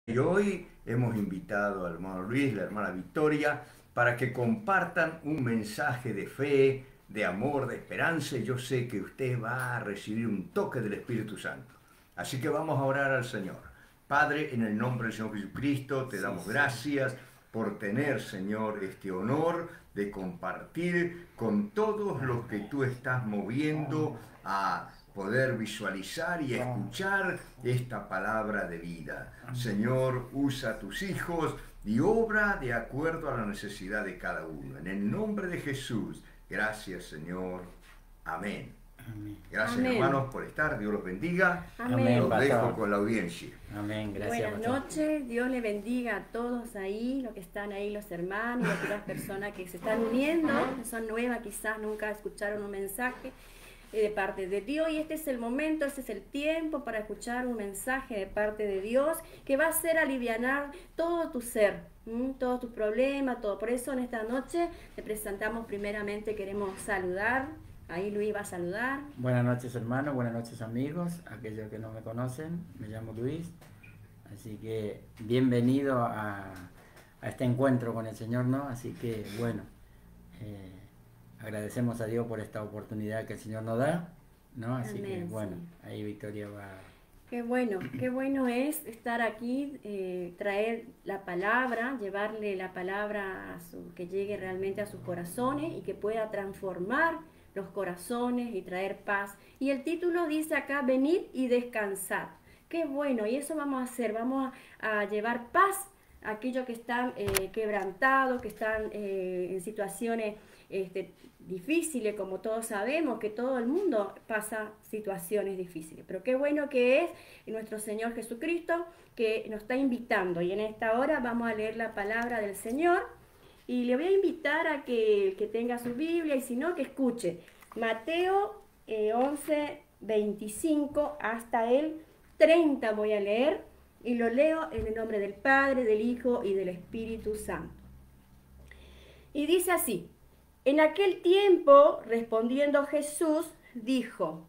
Y hoy hemos invitado al hermano Luis, la hermana Victoria, para que compartan un mensaje de fe, de amor, de esperanza. Y yo sé que usted va a recibir un toque del Espíritu Santo. Así que vamos a orar al Señor. Padre, en el nombre del Señor Jesucristo, te Sí, damos sí. gracias por tener, Señor, este honor de compartir con todos los que tú estás moviendo a poder visualizar y escuchar esta palabra de vida. Señor, usa a tus hijos y obra de acuerdo a la necesidad de cada uno. En el nombre de Jesús, gracias, Señor. Amén. Amén. Gracias, Amén. hermanos, por estar. Dios los bendiga. Amén, Amén. Los dejo pastor. con la audiencia. Amén, gracias, Buenas pastor. noches. Dios le bendiga a todos ahí, los que están ahí, los hermanos, las personas que se están uniendo, que son nuevas, quizás nunca escucharon un mensaje de parte de Dios. Y este es el momento, este es el tiempo para escuchar un mensaje de parte de Dios que va a hacer alivianar todo tu ser, todos tus problemas, todo. Por eso en esta noche te presentamos primeramente, queremos saludar. Ahí Luis va a saludar. Buenas noches, hermanos, buenas noches, amigos, aquellos que no me conocen. Me llamo Luis, así que bienvenido a este encuentro con el Señor, ¿no? Así que, bueno, eh, agradecemos a Dios por esta oportunidad que el Señor nos da, ¿no? Así que, Amén, bueno, sí. ahí Victoria va. Qué bueno es estar aquí, traer la palabra, llevarle la palabra que llegue realmente a sus corazones y que pueda transformar los corazones y traer paz. Y el título dice acá, venid y descansad. Qué bueno, y eso vamos a hacer, vamos a llevar paz a aquellos que están quebrantados, que están en situaciones difíciles, como todos sabemos, que todo el mundo pasa situaciones difíciles. Pero qué bueno que es nuestro Señor Jesucristo que nos está invitando. Y en esta hora vamos a leer la palabra del Señor. Y le voy a invitar a que tenga su Biblia y si no, que escuche. Mateo 11, 25 hasta el 30 voy a leer. Y lo leo en el nombre del Padre, del Hijo y del Espíritu Santo. Y dice así. En aquel tiempo, respondiendo Jesús, dijo,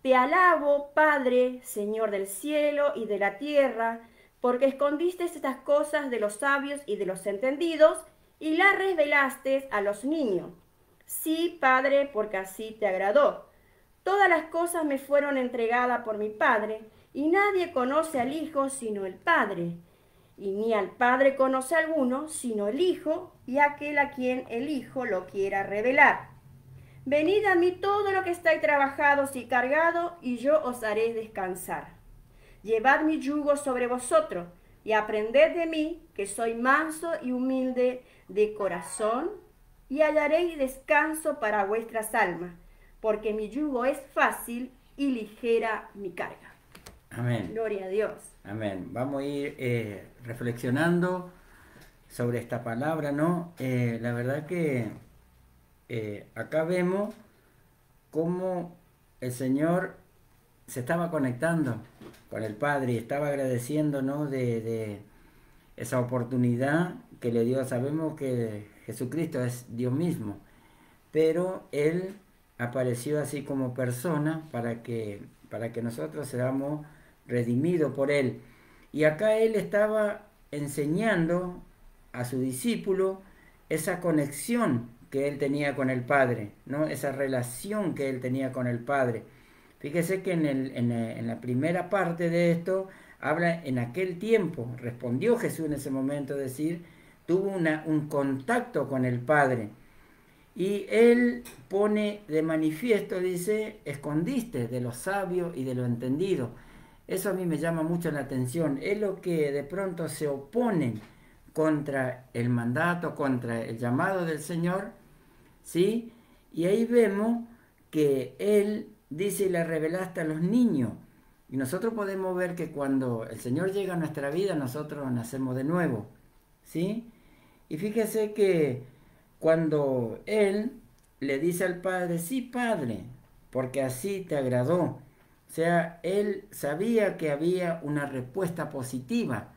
Te alabo, Padre, Señor del cielo y de la tierra, porque escondiste estas cosas de los sabios y de los entendidos, y las revelaste a los niños. Sí, Padre, porque así te agradó. Todas las cosas me fueron entregadas por mi Padre, y nadie conoce al Hijo sino el Padre, y ni al Padre conoce alguno, sino el Hijo, y aquel a quien el Hijo lo quiera revelar. Venid a mí todo lo que estáis trabajados y cargados, y yo os haré descansar. Llevad mi yugo sobre vosotros, y aprended de mí, que soy manso y humilde de corazón, y hallaréis descanso para vuestras almas, porque mi yugo es fácil y ligera mi carga. Amén. Gloria a Dios. Amén. Vamos a ir reflexionando sobre esta palabra, ¿no? La verdad que acá vemos cómo el Señor se estaba conectando con el Padre y estaba agradeciendo, ¿no? de esa oportunidad que le dio. Sabemos que Jesucristo es Dios mismo, pero Él apareció así como persona para que nosotros seamos redimidos por Él. Y acá Él estaba enseñando a su discípulo esa conexión que Él tenía con el Padre, ¿no? Esa relación que Él tenía con el Padre. Fíjese que en la primera parte de esto habla en aquel tiempo, respondió Jesús en ese momento, es decir, tuvo un contacto con el Padre. Y él pone de manifiesto, dice, escondiste de los sabios y de los entendidos. Eso a mí me llama mucho la atención. Es lo que de pronto se oponen contra el mandato, contra el llamado del Señor, ¿sí? Y ahí vemos que Él dice y le revelaste a los niños. Y nosotros podemos ver que cuando el Señor llega a nuestra vida, nosotros nacemos de nuevo, ¿sí? Y fíjese que cuando Él le dice al Padre, sí, Padre, porque así te agradó. O sea, Él sabía que había una respuesta positiva.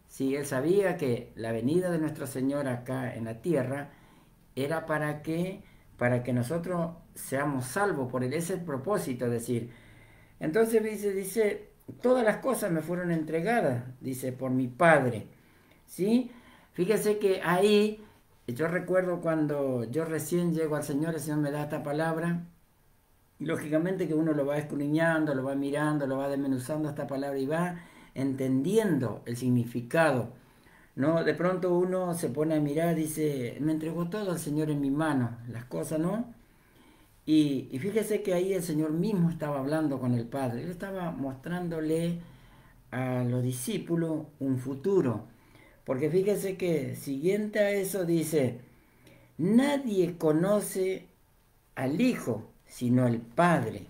Sí, Él sabía que la venida de nuestro Señor acá en la tierra era para que nosotros seamos salvos por Él. Ese es el propósito, es decir. Entonces dice, todas las cosas me fueron entregadas, dice, por mi Padre, ¿sí? Fíjese que ahí, yo recuerdo cuando yo recién llego al Señor, el Señor me da esta palabra, y lógicamente que uno lo va escudriñando, lo va mirando, lo va desmenuzando esta palabra y va entendiendo el significado, ¿no? De pronto uno se pone a mirar, dice, me entregó todo el Señor en mi mano, las cosas, ¿no? Y fíjese que ahí el Señor mismo estaba hablando con el Padre, Él estaba mostrándole a los discípulos un futuro, porque fíjese que siguiente a eso dice, nadie conoce al Hijo sino el Padre,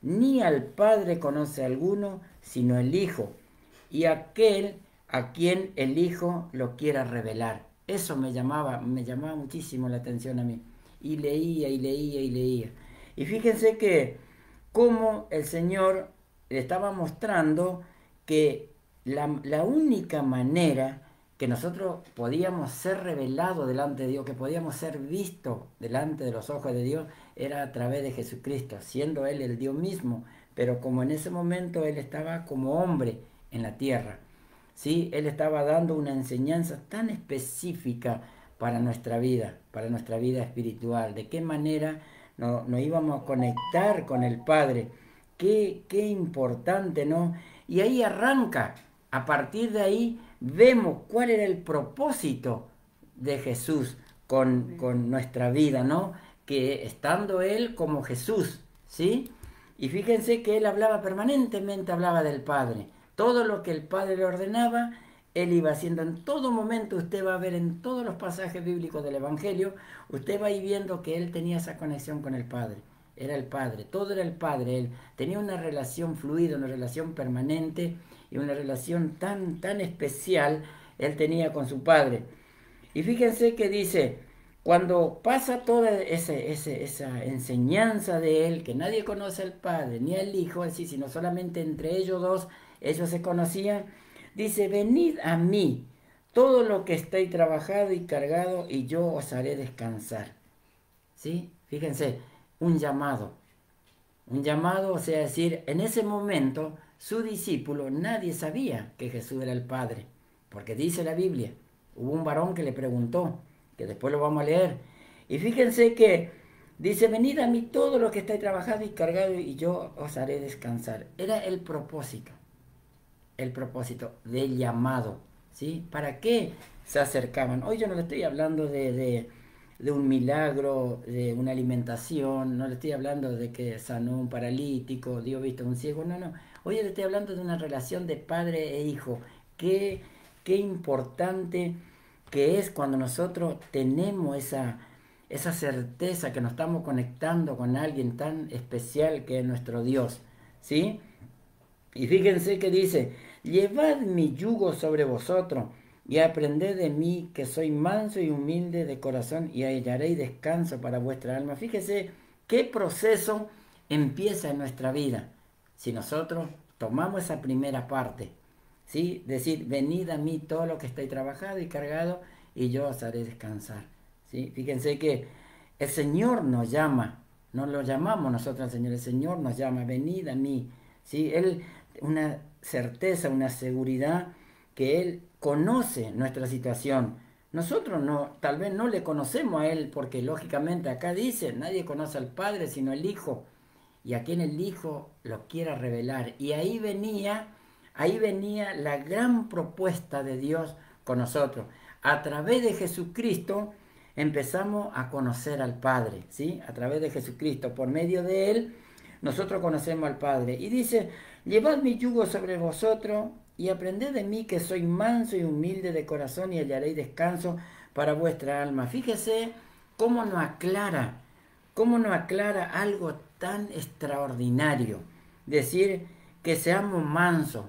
ni al Padre conoce alguno sino el Hijo, y aquel a quien el Hijo lo quiera revelar. Eso me llamaba muchísimo la atención a mí. Y leía y leía y leía. Y fíjense que cómo el Señor le estaba mostrando que la única manera que nosotros podíamos ser revelados delante de Dios, que podíamos ser vistos delante de los ojos de Dios, era a través de Jesucristo, siendo Él el Dios mismo, pero como en ese momento Él estaba como hombre en la tierra, ¿sí? Él estaba dando una enseñanza tan específica para nuestra vida espiritual, de qué manera nos íbamos a conectar con el Padre, qué importante, ¿no? Y ahí arranca, a partir de ahí vemos cuál era el propósito de Jesús con nuestra vida, ¿no? Que estando Él como Jesús, ¿sí? Y fíjense que Él hablaba permanentemente, hablaba del Padre. Todo lo que el Padre le ordenaba, Él iba haciendo en todo momento. Usted va a ver en todos los pasajes bíblicos del Evangelio, usted va a ir viendo que Él tenía esa conexión con el Padre. Era el Padre, todo era el Padre. Él tenía una relación fluida, una relación permanente y una relación tan especial Él tenía con su Padre. Y fíjense que dice, cuando pasa toda esa enseñanza de Él, que nadie conoce al Padre ni al Hijo, así, sino solamente entre ellos dos, ellos se conocían, dice, venid a mí, todo lo que estéis trabajado y cargado, y yo os haré descansar. ¿Sí? Fíjense, un llamado, o sea, decir, en ese momento, su discípulo, nadie sabía que Jesús era el Padre, porque dice la Biblia, hubo un varón que le preguntó, que después lo vamos a leer, y fíjense que dice, venid a mí todo lo que estáis trabajado y cargado, y yo os haré descansar. Era el propósito del llamado, ¿sí? ¿Para qué se acercaban? Hoy yo no le estoy hablando de un milagro, de una alimentación, no le estoy hablando de que sanó un paralítico, dio vista a un ciego, no. Hoy le estoy hablando de una relación de padre e hijo. Qué importante que es cuando nosotros tenemos esa certeza que nos estamos conectando con alguien tan especial que es nuestro Dios, ¿sí? Y fíjense que dice, llevad mi yugo sobre vosotros y aprended de mí, que soy manso y humilde de corazón, y hallaréis descanso para vuestra alma. Fíjese qué proceso empieza en nuestra vida si nosotros tomamos esa primera parte, ¿sí? Decir, venid a mí todo lo que estáis trabajado y cargado, y yo os haré descansar, ¿sí? Fíjense que el Señor nos llama, no lo llamamos nosotros al Señor, el Señor nos llama, venid a mí, ¿sí? Él, una certeza, una seguridad que Él conoce nuestra situación. Nosotros tal vez no le conocemos a Él, porque lógicamente acá dice, nadie conoce al Padre sino el Hijo, y a quien el Hijo lo quiera revelar. Y ahí venía la gran propuesta de Dios con nosotros. A través de Jesucristo empezamos a conocer al Padre, ¿sí? A través de Jesucristo, por medio de Él, nosotros conocemos al Padre. Y dice, llevad mi yugo sobre vosotros y aprended de mí, que soy manso y humilde de corazón, y hallaréis descanso para vuestra alma. Fíjese cómo nos aclara algo tan extraordinario. Decir que seamos mansos,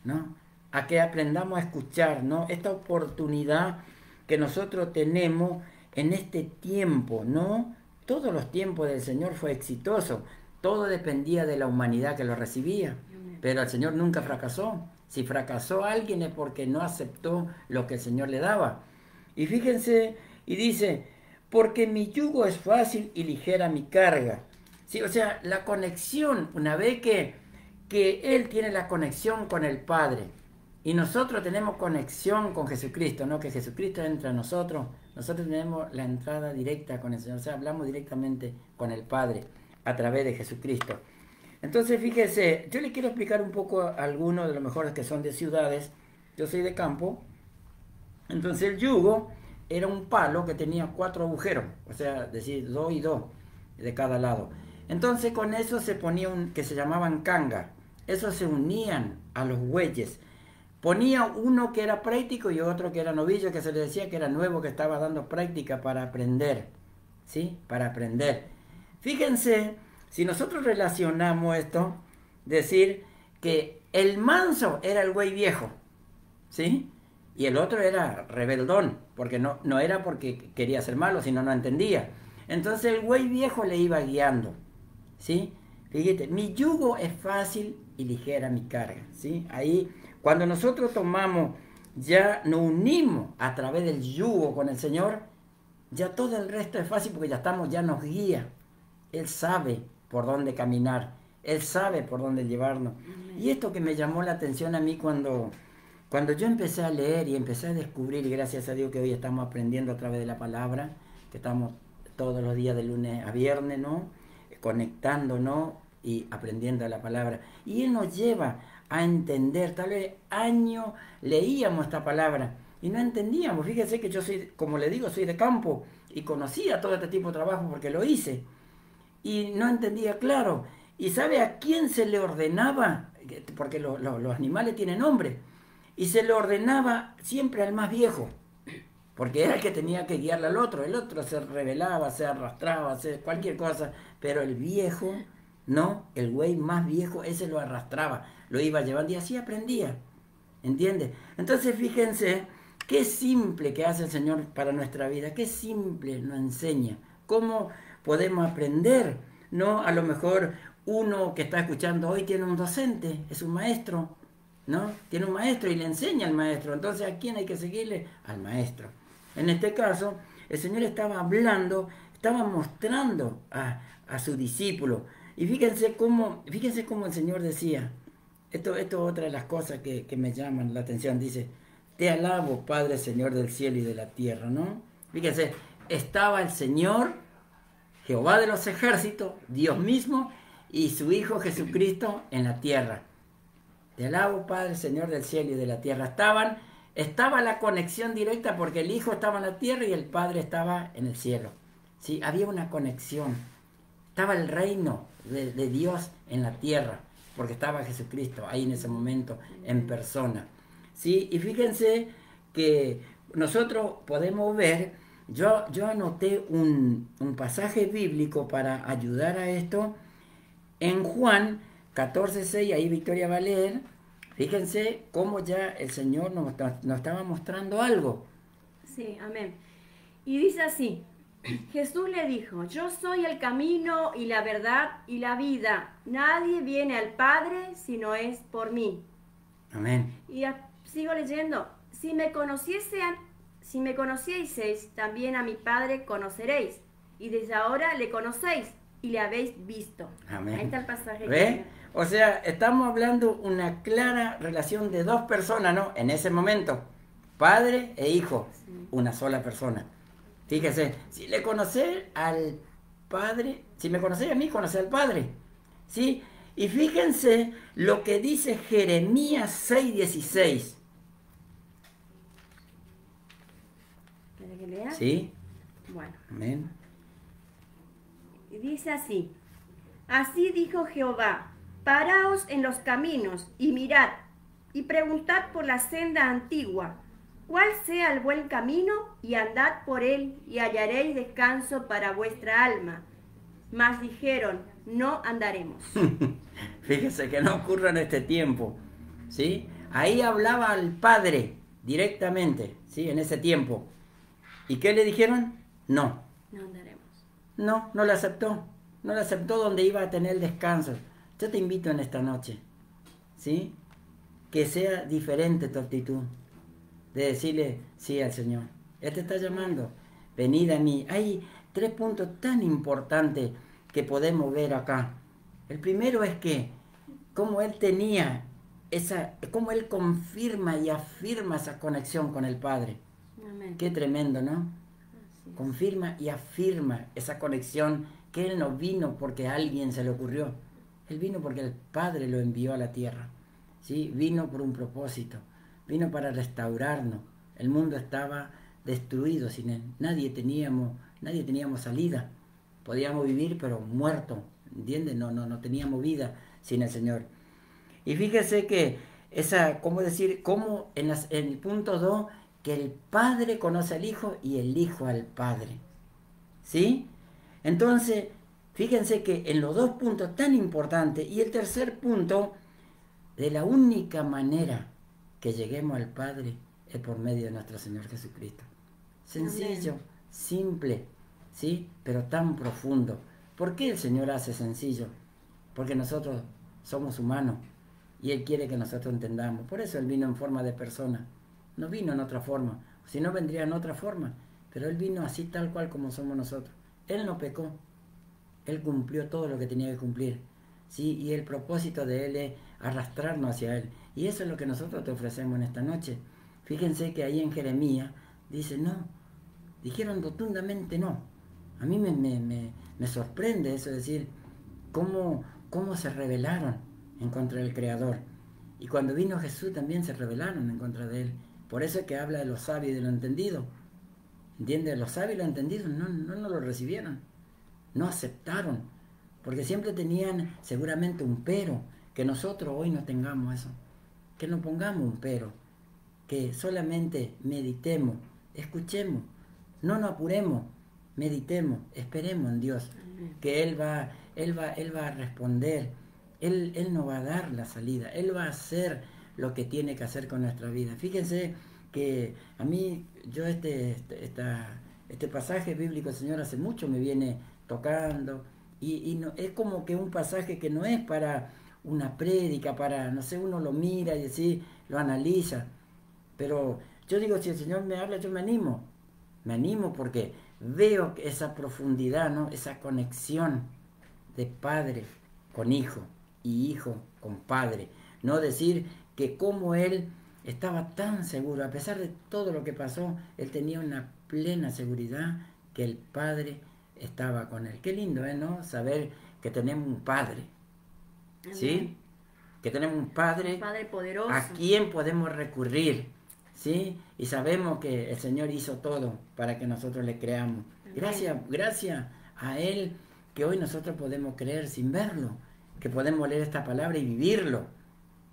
¿no? A que aprendamos a escuchar, ¿no? Esta oportunidad que nosotros tenemos en este tiempo, ¿no? Todos los tiempos del Señor fue exitoso. Todo dependía de la humanidad que lo recibía. Pero el Señor nunca fracasó. Si fracasó alguien es porque no aceptó lo que el Señor le daba. Y fíjense, y dice, porque mi yugo es fácil y ligera mi carga. Sí, o sea, la conexión, una vez que que Él tiene la conexión con el Padre. Y nosotros tenemos conexión con Jesucristo, ¿no? Que Jesucristo entra a nosotros. Nosotros tenemos la entrada directa con el Señor. O sea, hablamos directamente con el Padre a través de Jesucristo. Entonces, fíjese, yo le quiero explicar un poco a algunos de los mejores que son de ciudades. Yo soy de campo. Entonces, el yugo era un palo que tenía 4 agujeros. O sea, decir 2 y 2 de cada lado. Entonces, con eso se ponía que se llamaban canga. Esos se unían a los bueyes. Ponía uno que era práctico y otro que era novillo, que se le decía que era nuevo, que estaba dando práctica para aprender, ¿sí? Para aprender. Fíjense, si nosotros relacionamos esto, decir que el manso era el buey viejo, ¿sí? Y el otro era rebeldón, porque no era porque quería ser malo, sino no entendía. Entonces el buey viejo le iba guiando, ¿sí? Fíjate, mi yugo es fácil y ligera mi carga, ¿sí? Ahí, cuando nosotros tomamos, ya nos unimos a través del yugo con el Señor, ya todo el resto es fácil porque ya nos guía. Él sabe por dónde caminar, Él sabe por dónde llevarnos. Y esto que me llamó la atención a mí cuando yo empecé a leer y empecé a descubrir, y gracias a Dios que hoy estamos aprendiendo a través de la palabra, que estamos todos los días de lunes a viernes, ¿no? Conectándonos y aprendiendo la palabra. Y Él nos lleva a entender. Tal vez años leíamos esta palabra y no entendíamos. Fíjese que yo soy, como le digo, soy de campo y conocía todo este tipo de trabajo porque lo hice. Y no entendía claro. ¿Y sabe a quién se le ordenaba? Porque los animales tienen nombre. Y se le ordenaba siempre al más viejo, porque era el que tenía que guiarle al otro. El otro se rebelaba, se arrastraba, cualquier cosa. Pero el viejo, no, el güey más viejo, ese lo arrastraba, lo iba llevando y así aprendía. ¿Entiendes? Entonces fíjense qué simple que hace el Señor para nuestra vida, qué simple nos enseña. ¿Cómo podemos aprender? ¿No? A lo mejor uno que está escuchando hoy tiene un docente, es un maestro, ¿no? Tiene un maestro y le enseña al maestro. Entonces, ¿a quién hay que seguirle? Al maestro. En este caso, el Señor estaba hablando, estaba mostrando a su discípulo. Y fíjense cómo el Señor decía, esto es otra de las cosas que me llaman la atención. Dice, te alabo, Padre, Señor del cielo y de la tierra, ¿no? Fíjense, estaba el Señor, Jehová de los ejércitos, Dios mismo, y su Hijo Jesucristo en la tierra. Te alabo, Padre, Señor del cielo y de la tierra. Estaba la conexión directa porque el Hijo estaba en la tierra y el Padre estaba en el cielo. ¿Sí? Había una conexión. Estaba el reino de Dios en la tierra porque estaba Jesucristo ahí en ese momento en persona. ¿Sí? Y fíjense que nosotros podemos ver, yo anoté un pasaje bíblico para ayudar a esto en Juan 14:6, ahí Victoria va a leer. Fíjense cómo ya el Señor nos estaba mostrando algo. Sí, amén. Y dice así, Jesús le dijo, yo soy el camino y la verdad y la vida. Nadie viene al Padre si no es por mí. Amén. Y sigo leyendo, si me conocieseis, también a mi Padre conoceréis. Y desde ahora le conocéis y le habéis visto. Amén. Ahí está el pasaje. ¿Ve? O sea, estamos hablando una clara relación de dos personas, ¿no? En ese momento, padre e hijo, sí. Una sola persona. Fíjese, si le conocéis al Padre, si me conocéis a mí, conocéis al Padre, ¿sí? Y fíjense lo que dice Jeremías 6:16. ¿Quieres que lea? Sí. Bueno. Amén. Y dice así, así dijo Jehová, paraos en los caminos y mirad, y preguntad por la senda antigua, cuál sea el buen camino, y andad por él, y hallaréis descanso para vuestra alma. Mas dijeron, no andaremos. Fíjese que no ocurre en este tiempo, ¿sí? Ahí hablaba al Padre directamente, ¿sí? En ese tiempo. ¿Y qué le dijeron? No. No andaremos. No le aceptó. No le aceptó donde iba a tener descanso. Yo te invito en esta noche, ¿sí? Que sea diferente tu actitud. De decirle sí al Señor. Él te está llamando. Venid a mí. Hay 3 puntos tan importantes que podemos ver acá. El primero es que cómo él tenía cómo él confirma y afirma esa conexión con el Padre. Amén. Qué tremendo, ¿no? Así es. Confirma y afirma esa conexión, que él no vino porque a alguien se le ocurrió. Él vino porque el Padre lo envió a la tierra. ¿Sí? Vino por un propósito. Vino para restaurarnos. El mundo estaba destruido sin él. Nadie teníamos salida. Podíamos vivir, pero muertos. ¿Entiendes? No teníamos vida sin el Señor. Y fíjese que cómo en el punto 2, que el Padre conoce al Hijo y el Hijo al Padre. ¿Sí? Entonces, fíjense que en los dos puntos tan importantes, y el tercer punto, de la única manera que lleguemos al Padre es por medio de nuestro Señor Jesucristo. Sencillo, Amén. simple, ¿sí? Pero tan profundo. ¿Por qué el Señor hace sencillo? Porque nosotros somos humanos y Él quiere que nosotros entendamos. Por eso Él vino en forma de persona. No vino en otra forma. Si no, vendría en otra forma. Pero Él vino así tal cual como somos nosotros. Él no pecó. Él cumplió todo lo que tenía que cumplir. ¿Sí? Y el propósito de Él es arrastrarnos hacia Él. Y eso es lo que nosotros te ofrecemos en esta noche. Fíjense que ahí en Jeremías dice no. Dijeron rotundamente no. A mí me sorprende eso, es decir, cómo se rebelaron en contra del Creador. Y cuando vino Jesús también se rebelaron en contra de Él. Por eso es que habla de los sabios y de los entendidos. ¿Entiendes? Los sabios y los entendidos no lo recibieron. No aceptaron. Porque siempre tenían seguramente un pero. Que nosotros hoy no tengamos eso. Que no pongamos un pero. Que solamente meditemos, escuchemos. No nos apuremos, meditemos, esperemos en Dios. Amén. Que Él va a responder. Él nos va a dar la salida. Él va a hacer lo que tiene que hacer con nuestra vida. Fíjense que a mí, yo este pasaje bíblico, Señor, hace mucho me viene tocando. Y no, es como que un pasaje que no es para una prédica, para, no sé, uno lo mira y así lo analiza. Pero yo digo, si el Señor me habla, yo me animo. Me animo porque veo esa profundidad, ¿no? Esa conexión de padre con hijo y hijo con padre. No decir que como él estaba tan seguro, a pesar de todo lo que pasó, él tenía una plena seguridad que el Padre estaba con él. Qué lindo, ¿no? Saber que tenemos un Padre, ¿sí? Amén. Que tenemos un Padre poderoso, a quien podemos recurrir, ¿sí? Y sabemos que el Señor hizo todo para que nosotros le creamos. Amén. Gracias a Él que hoy nosotros podemos creer sin verlo, que podemos leer esta palabra y vivirlo,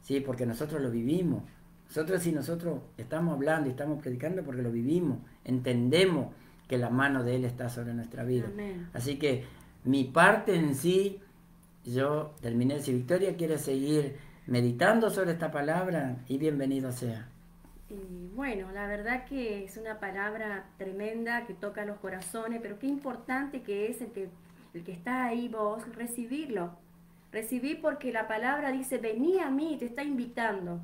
¿sí? Porque nosotros lo vivimos. Nosotros estamos hablando y estamos predicando porque lo vivimos, entendemos que la mano de Él está sobre nuestra vida. Amén. Así que mi parte en sí, yo terminé. Si Victoria quiere seguir meditando sobre esta palabra, y bienvenido sea. Y bueno, la verdad que es una palabra tremenda que toca los corazones, pero qué importante que es el que está ahí vos, recibirlo. Recibir porque la palabra dice, vení a mí, te está invitando.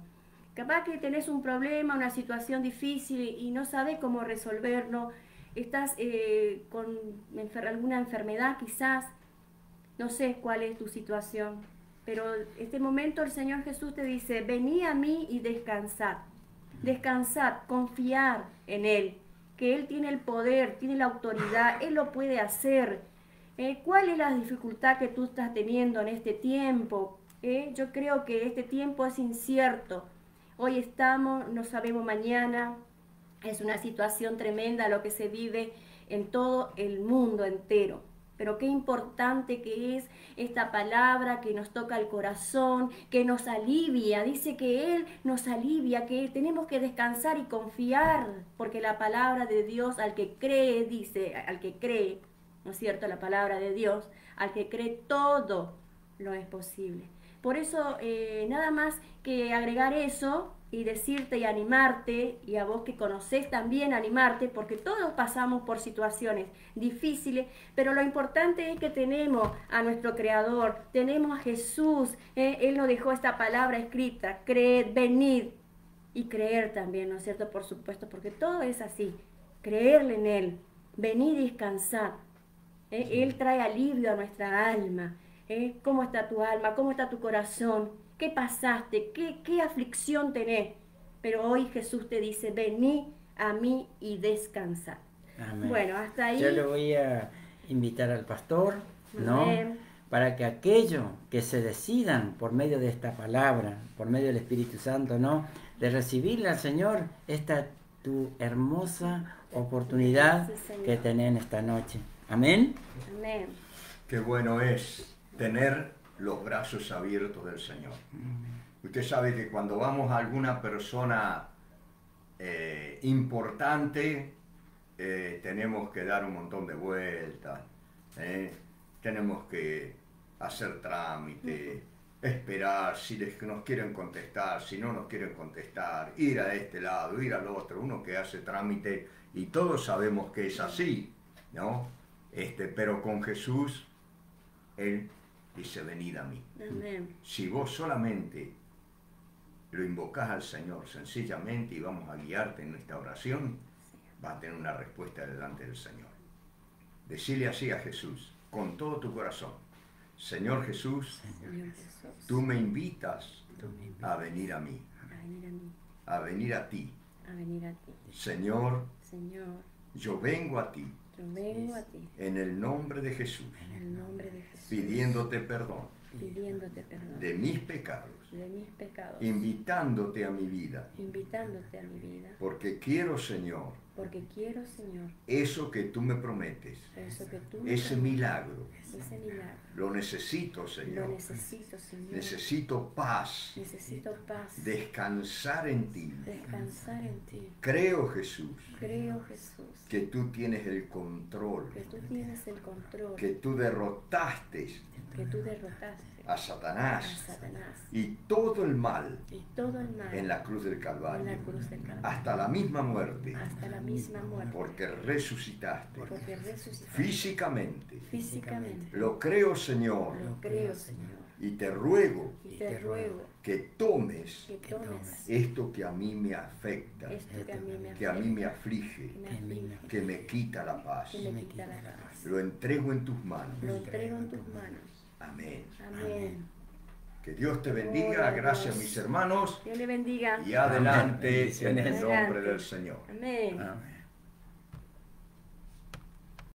Capaz que tenés un problema, una situación difícil y no sabés cómo resolverlo. Estás con alguna enfermedad quizás, no sé cuál es tu situación, pero este momento el Señor Jesús te dice, vení a mí y descansad. Descansad, confiar en Él, que Él tiene el poder, tiene la autoridad, Él lo puede hacer. ¿Cuál es la dificultad que tú estás teniendo en este tiempo? Yo creo que este tiempo es incierto. Hoy estamos, no sabemos mañana. Es una situación tremenda lo que se vive en todo el mundo entero. Pero qué importante que es esta palabra que nos toca el corazón, que nos alivia. Dice que Él nos alivia, que tenemos que descansar y confiar, porque la palabra de Dios al que cree, dice, al que cree, ¿no es cierto? La palabra de Dios, al que cree todo lo es posible. Por eso, nada más que agregar eso y decirte y animarte, y a vos que conocés también animarte, porque todos pasamos por situaciones difíciles, pero lo importante es que tenemos a nuestro Creador, tenemos a Jesús, Él nos dejó esta palabra escrita, creed, venid, y creer también, ¿no es cierto? Por supuesto, porque todo es así, creerle en Él, venid y descansad, Él trae alivio a nuestra alma. ¿Cómo está tu alma? ¿Cómo está tu corazón? qué pasaste, qué aflicción tenés. Pero hoy Jesús te dice, vení a mí y descansad. Amén. Bueno, hasta ahí. Yo le voy a invitar al pastor, ¿no? Amén. Para que aquellos que se decidan por medio de esta palabra, por medio del Espíritu Santo, ¿no? De recibirle al Señor, esta tu hermosa oportunidad Sí, Señor. que tenés en esta noche. Amén. Amén. Qué bueno es tener los brazos abiertos del Señor. Usted sabe que cuando vamos a alguna persona importante, tenemos que dar un montón de vueltas, tenemos que hacer trámite, esperar si nos quieren contestar, si no nos quieren contestar, ir a este lado, ir al otro, uno que hace trámite, y todos sabemos que es así, ¿no? Pero con Jesús, Él dice, venid a mí. Amén. Si vos solamente lo invocás al Señor sencillamente y vamos a guiarte en esta oración, vas a tener una respuesta delante del Señor. Decile así a Jesús, con todo tu corazón, Señor Jesús, Señor Jesús, tú me invitas a venir a mí, a venir a mí, a venir a ti. a venir a ti. Señor, Señor, yo vengo a ti yo vengo a ti en el nombre de Jesús, en el nombre de Jesús, pidiéndote perdón pidiéndote perdón de mis pecados, de mis pecados, invitándote a mi vida, invitándote a mi vida, porque quiero, Señor, porque quiero, Señor, eso que tú me prometes, eso que tú me ese prometes, milagro, ese milagro. lo necesito, Lo Señor. necesito, Señor. Necesito paz, Necesito paz. descansar en ti. Descansar en ti. Creo, Jesús, Creo, Jesús, que tú tienes el control, que tú tienes el control, que tú derrotaste que tú derrotaste a a Satanás Satanás y todo el mal y todo el mal en la cruz del en Calvario, la cruz del Calvario, hasta la misma muerte, hasta la misma muerte, porque resucitaste porque resucitaste físicamente. físicamente. Lo creo, Señor, Lo creo, Señor, y te ruego y te ruego que tomes que tomes esto que a mí me afecta, esto que a mí me que a mí me aflige, aflige, que me aflige, que me quita la paz. que me quita la paz. Lo entrego en tus manos. Lo entrego en tus manos. Amén. Amén. Que Dios te bendiga. Gloria a Gracias, Dios. mis hermanos. Dios le bendiga. Y adelante en el Bendiciones. nombre del Señor. Amén. Amén.